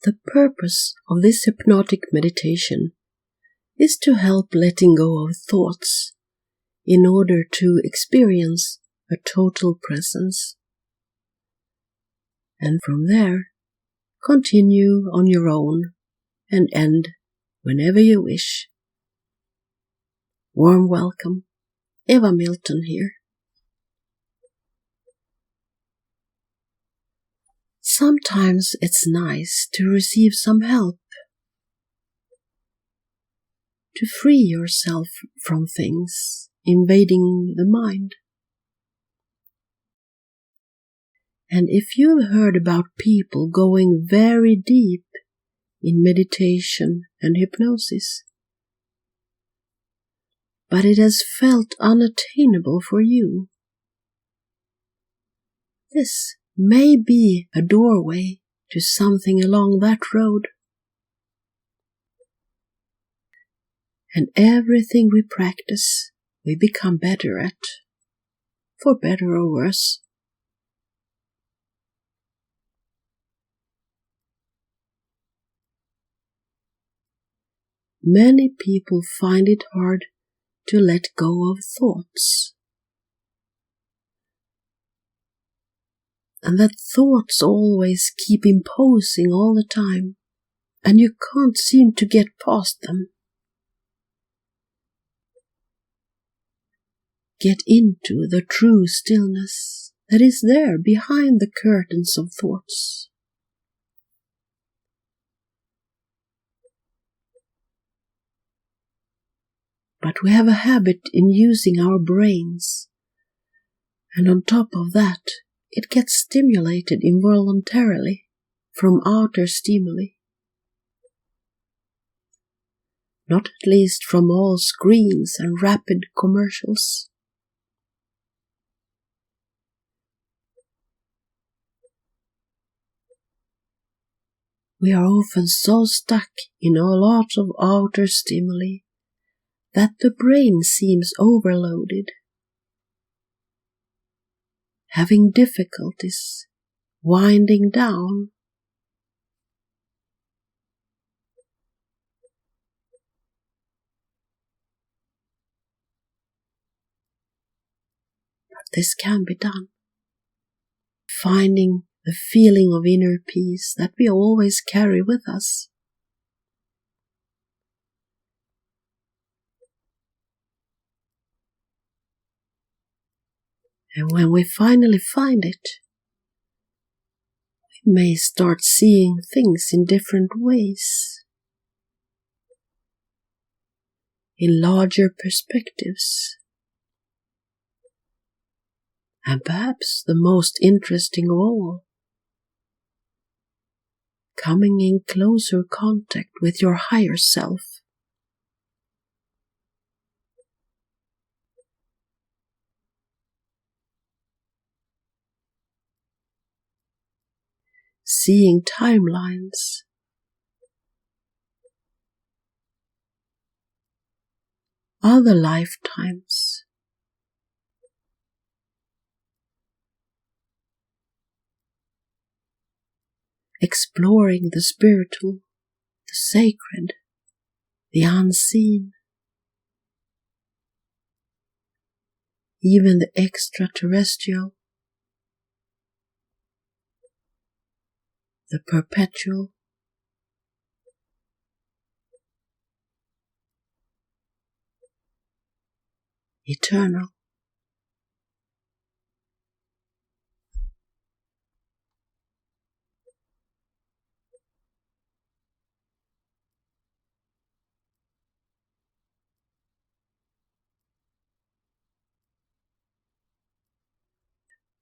The purpose of this hypnotic meditation is to help letting go of thoughts in order to experience a total presence. And from there, continue on your own and end whenever you wish. Warm welcome, Eva Milton here. Sometimes it's nice to receive some help, to free yourself from things invading the mind. And if you've heard about people going very deep in meditation and hypnosis, but it has felt unattainable for you, this may be a doorway to something along that road. And everything we practice, we become better at, for better or worse. Many people find it hard to let go of thoughts. And that thoughts always keep imposing all the time, and you can't seem to get past them. Get into the true stillness that is there behind the curtains of thoughts. But we have a habit in using our brains, and on top of that, it gets stimulated involuntarily from outer stimuli. Not at least from all screens and rapid commercials. We are often so stuck in a lot of outer stimuli that the brain seems overloaded, having difficulties winding down. But this can be done, finding the feeling of inner peace that we always carry with us. And when we finally find it, we may start seeing things in different ways, in larger perspectives. And perhaps the most interesting of all, coming in closer contact with your higher self. Seeing timelines, other lifetimes, exploring the spiritual, the sacred, the unseen, even the extraterrestrial, the perpetual, eternal.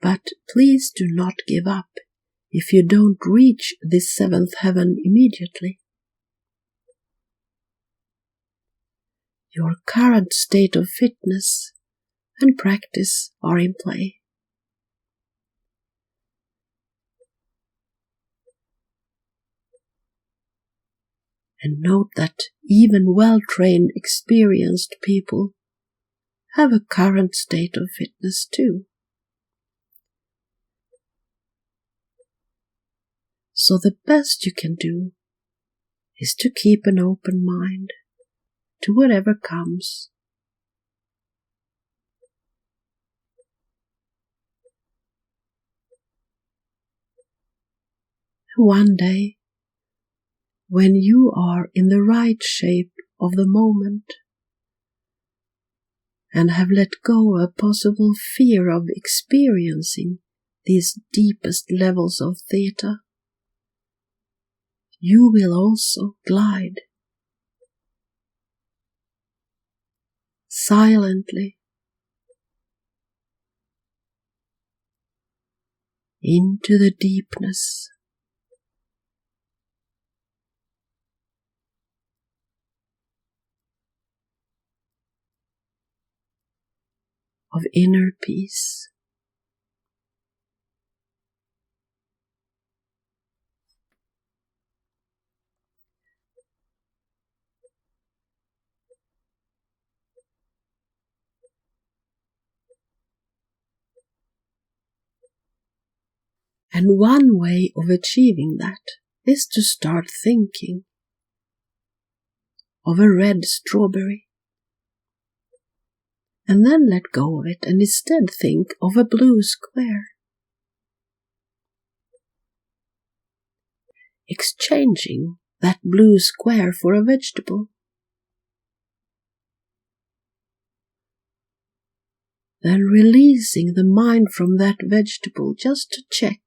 But please do not give up if you don't reach this seventh heaven immediately. Your current state of fitness and practice are in play. And note that even well-trained, experienced people have a current state of fitness too. So the best you can do is to keep an open mind to whatever comes. One day, when you are in the right shape of the moment and have let go a possible fear of experiencing these deepest levels of theta, you will also glide silently into the deepness of inner peace. And one way of achieving that is to start thinking of a red strawberry, and then let go of it and instead think of a blue square, exchanging that blue square for a vegetable. Then releasing the mind from that vegetable just to check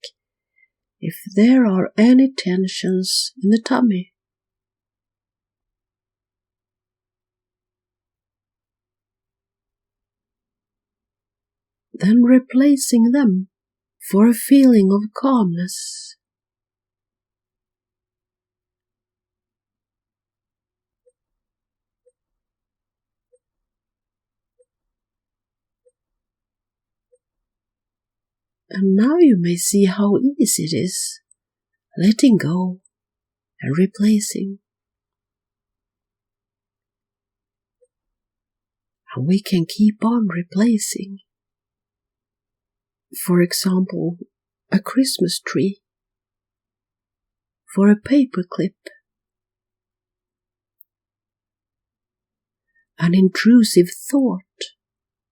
if there are any tensions in the tummy. Then replacing them for a feeling of calmness. And now you may see how easy it is, letting go and replacing. And we can keep on replacing. For example, a Christmas tree for a paper clip, an intrusive thought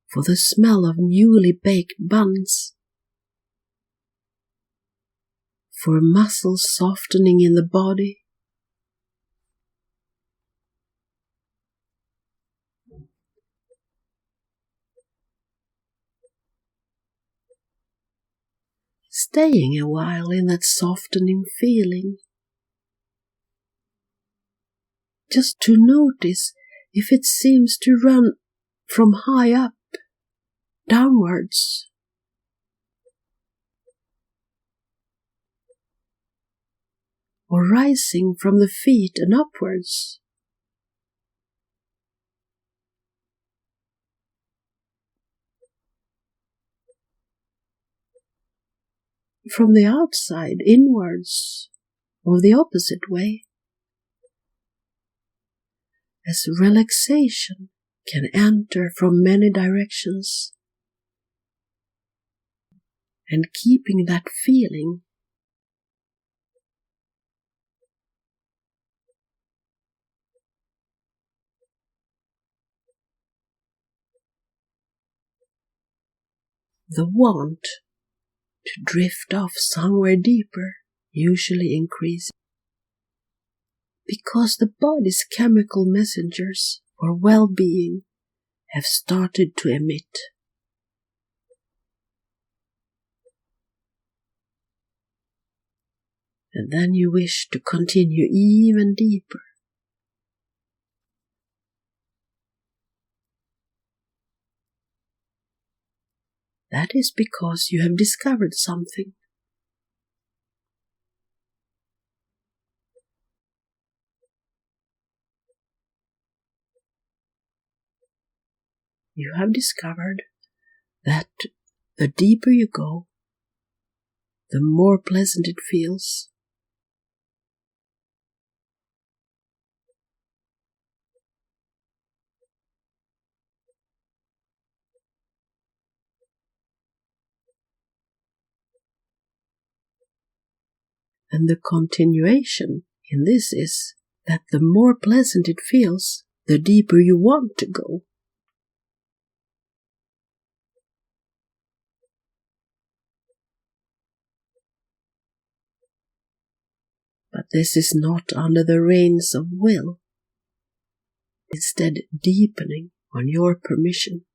for the smell of newly baked buns, for muscle softening in the body, staying a while in that softening feeling, just to notice if it seems to run from high up, downwards, or rising from the feet and upwards. From the outside inwards, or the opposite way, as relaxation can enter from many directions, and keeping that feeling the want to drift off somewhere deeper usually increases, because the body's chemical messengers for well-being have started to emit. And then you wish to continue even deeper. That is because you have discovered something. You have discovered that the deeper you go, the more pleasant it feels. And the continuation in this is that the more pleasant it feels, the deeper you want to go. But this is not under the reins of will, instead deepening on your permission.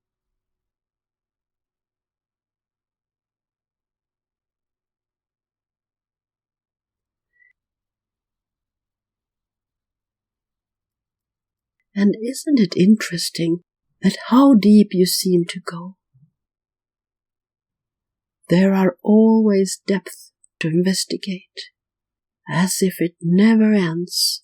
And isn't it interesting that how deep you seem to go? There are always depths to investigate, as if it never ends.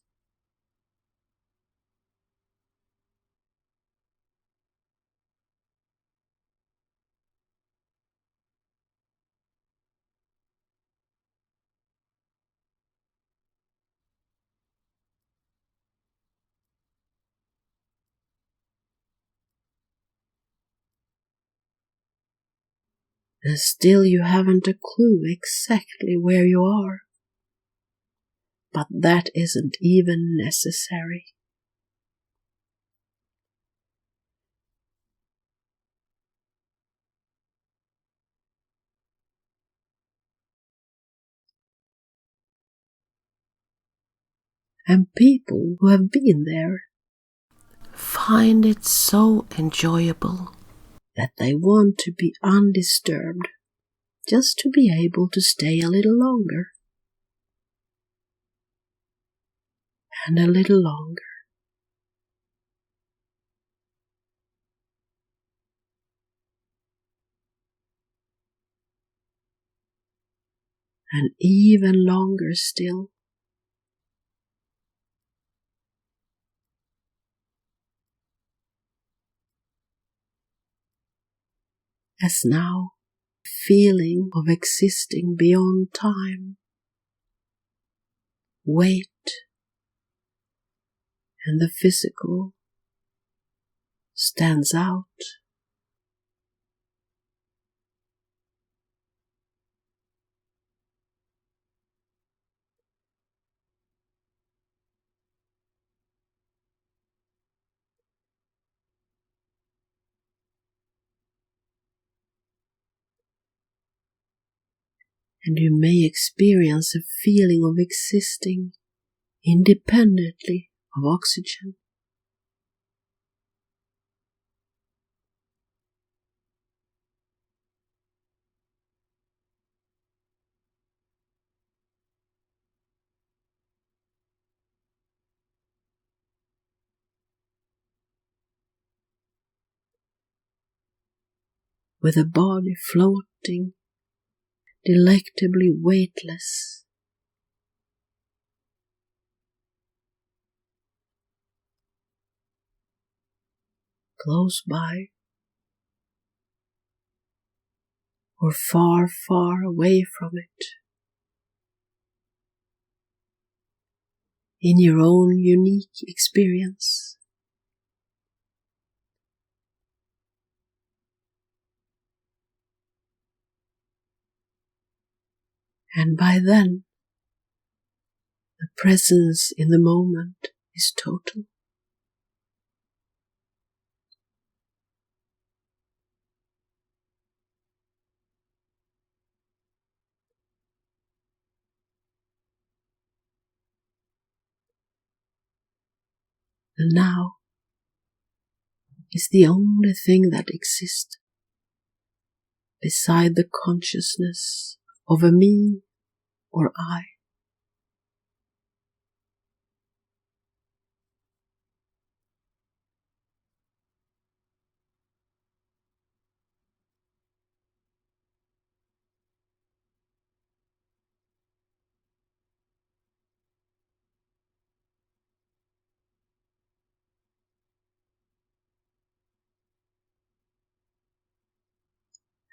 And still you haven't a clue exactly where you are. But that isn't even necessary. And people who have been there find it so enjoyable that they want to be undisturbed, just to be able to stay a little longer. And a little longer. And even longer still. As now, the feeling of existing beyond time, weight, and the physical stands out. And you may experience a feeling of existing independently of oxygen. With a body floating, delectably weightless. Close by, or far, far away from it. In your own unique experience. And by then, the presence in the moment is total. The now is the only thing that exists beside the consciousness of a me or I.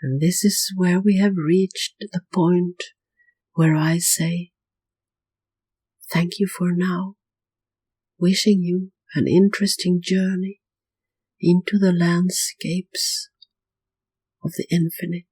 And this is where we have reached the point where I say, thank you for now, wishing you an interesting journey into the landscapes of the infinite.